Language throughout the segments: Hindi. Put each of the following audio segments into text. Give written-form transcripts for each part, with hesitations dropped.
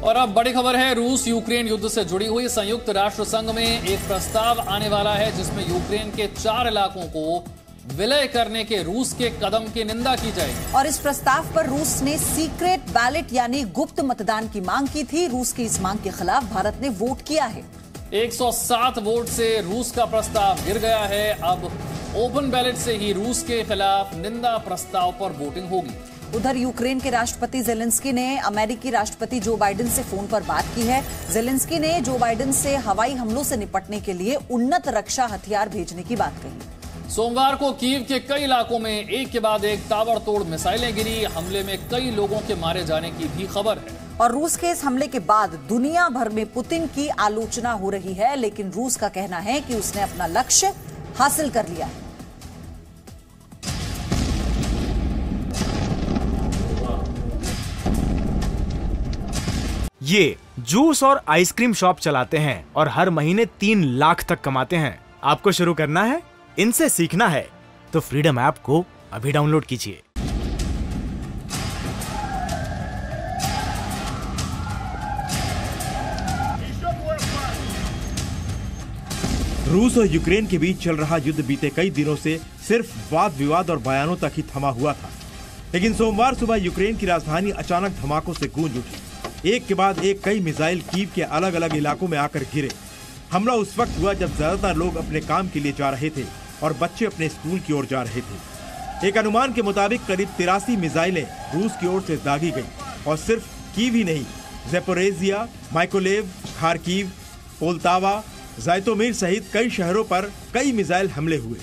और अब बड़ी खबर है, रूस यूक्रेन युद्ध से जुड़ी हुई। संयुक्त राष्ट्र संघ में एक प्रस्ताव आने वाला है जिसमें यूक्रेन के 4 इलाकों को विलय करने के रूस के कदम की निंदा की जाएगी। और इस प्रस्ताव पर रूस ने सीक्रेट बैलेट यानी गुप्त मतदान की मांग की थी। रूस की इस मांग के खिलाफ भारत ने वोट किया है। 107 वोट से रूस का प्रस्ताव गिर गया है। अब ओपन बैलेट से ही रूस के खिलाफ निंदा प्रस्ताव पर वोटिंग होगी। उधर यूक्रेन के राष्ट्रपति जेलेंस्की ने अमेरिकी राष्ट्रपति जो बाइडेन से फोन पर बात की है। जेलेंस्की ने जो बाइडेन से हवाई हमलों से निपटने के लिए उन्नत रक्षा हथियार भेजने की बात कही। सोमवार को कीव के कई इलाकों में एक के बाद एक ताबड़तोड़ मिसाइलें गिरी। हमले में कई लोगों के मारे जाने की भी खबर है। और रूस के इस हमले के बाद दुनिया भर में पुतिन की आलोचना हो रही है, लेकिन रूस का कहना है कि उसने अपना लक्ष्य हासिल कर लिया है। ये जूस और आइसक्रीम शॉप चलाते हैं और हर महीने 3 लाख तक कमाते हैं। आपको शुरू करना है, इनसे सीखना है तो फ्रीडम ऐप को अभी डाउनलोड कीजिए। रूस और यूक्रेन के बीच चल रहा युद्ध बीते कई दिनों से सिर्फ वाद विवाद और बयानों तक ही थमा हुआ था, लेकिन सोमवार सुबह यूक्रेन की राजधानी अचानक धमाकों से गूंज उठी। एक के बाद एक कई मिसाइल कीव के अलग अलग इलाकों में आकर गिरे। हमला उस वक्त हुआ जब ज्यादातर लोग अपने काम के लिए जा रहे थे और बच्चे अपने स्कूल की ओर जा रहे थे। एक अनुमान के मुताबिक करीब 83 मिसाइलें रूस की ओर से दागी गई और सिर्फ कीव ही नहीं, ज़ेपोरिज़िया, माइकोलेव, खार्किव, पोल्तावा, ज़ाइटोमिर सहित कई शहरों पर कई मिसाइल हमले हुए।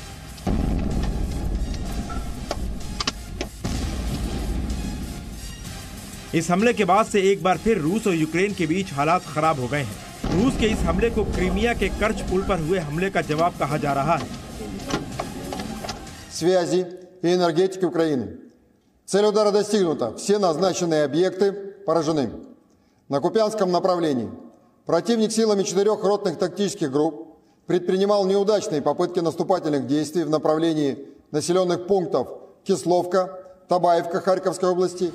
इस हमले के बाद से एक बार फिर रूस और यूक्रेन के बीच हालात खराब हो गए हैं। रूस के इस हमले को क्रीमिया के कर्च पुल पर हुए हमले का जवाब कहा जा रहा है। Связи и энергетики Украины. Цель удара достигнута. Все назначенные объекты поражены. На Купянском направлении противник силами 4 ротных тактических групп предпринимал неудачные попытки наступательных действий в направлении населенных пунктов Кисловка, Табаевка Харьковской области.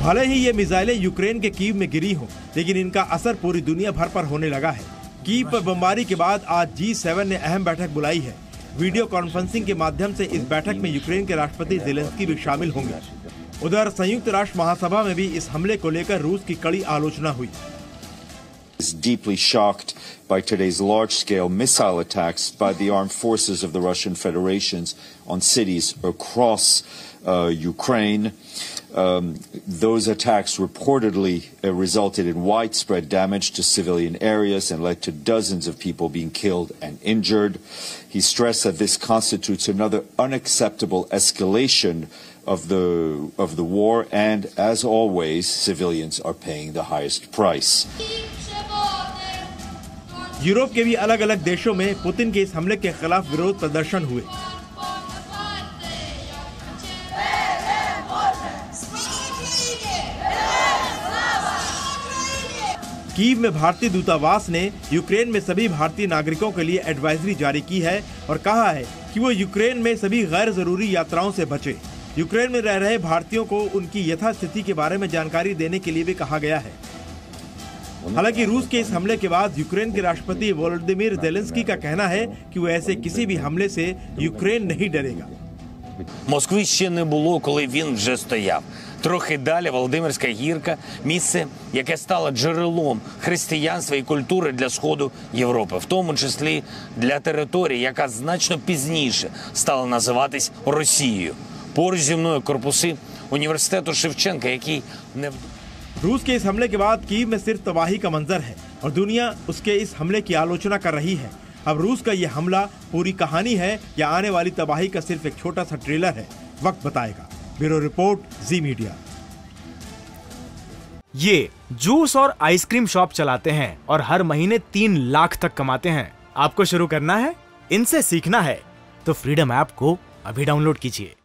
भले ही ये मिसाइलें यूक्रेन के कीव में गिरी हों, लेकिन इनका असर पूरी दुनिया भर पर होने लगा है। कीव पर बमबारी के बाद आज G7 ने अहम बैठक बुलाई है। वीडियो कॉन्फ्रेंसिंग के माध्यम से इस बैठक में यूक्रेन के राष्ट्रपति जेलेंस्की भी शामिल होंगे। उधर संयुक्त राष्ट्र महासभा में भी इस हमले को लेकर रूस की कड़ी आलोचना हुई। Is deeply shocked by today's large-scale missile attacks by the armed forces of the Russian Federation on cities across Ukraine. Those attacks reportedly resulted in widespread damage to civilian areas and led to dozens of people being killed and injured. He stressed that this constitutes another unacceptable escalation of the war, and as always, civilians are paying the highest price. Europe के भी अलग अलग देशों में पुतिन के इस हमले के खिलाफ विरोध प्रदर्शन हुए। कीव में भारतीय दूतावास ने यूक्रेन में सभी भारतीय नागरिकों के लिए एडवाइजरी जारी की है और कहा है कि वो यूक्रेन में सभी गैर जरूरी यात्राओं से बचें। यूक्रेन में रह रहे भारतीयों को उनकी यथास्थिति के बारे में जानकारी देने के लिए भी कहा गया है। हालांकि रूस के इस हमले के बाद यूक्रेन के राष्ट्रपति वोलोदिमीर ज़ेलेंस्की का कहना है कि वो ऐसे किसी भी हमले से यूक्रेन नहीं डरेगा। Москви ще не було, коли він вже стояв. Трохи далі Володимирська гірка – місце, яке стало джерелом християнства і культури для Сходу Європи, в тому числі для території, яка значно пізніше стала називатись Росією. Поруч зі мною корпуси університету Шевченка, який не... रूस के इस हमले के बाद कीव में सिर्फ तबाही का मंजर है और दुनिया उसके इस हमले की आलोचना कर रही है। अब रूस का ये हमला पूरी कहानी है या आने वाली तबाही का सिर्फ एक छोटा सा ट्रेलर है, वक्त बताएगा। ब्यूरो रिपोर्ट, जी मीडिया। ये जूस और आइसक्रीम शॉप चलाते हैं और हर महीने 3 लाख तक कमाते हैं। आपको शुरू करना है, इनसे सीखना है तो फ्रीडम ऐप को अभी डाउनलोड कीजिए।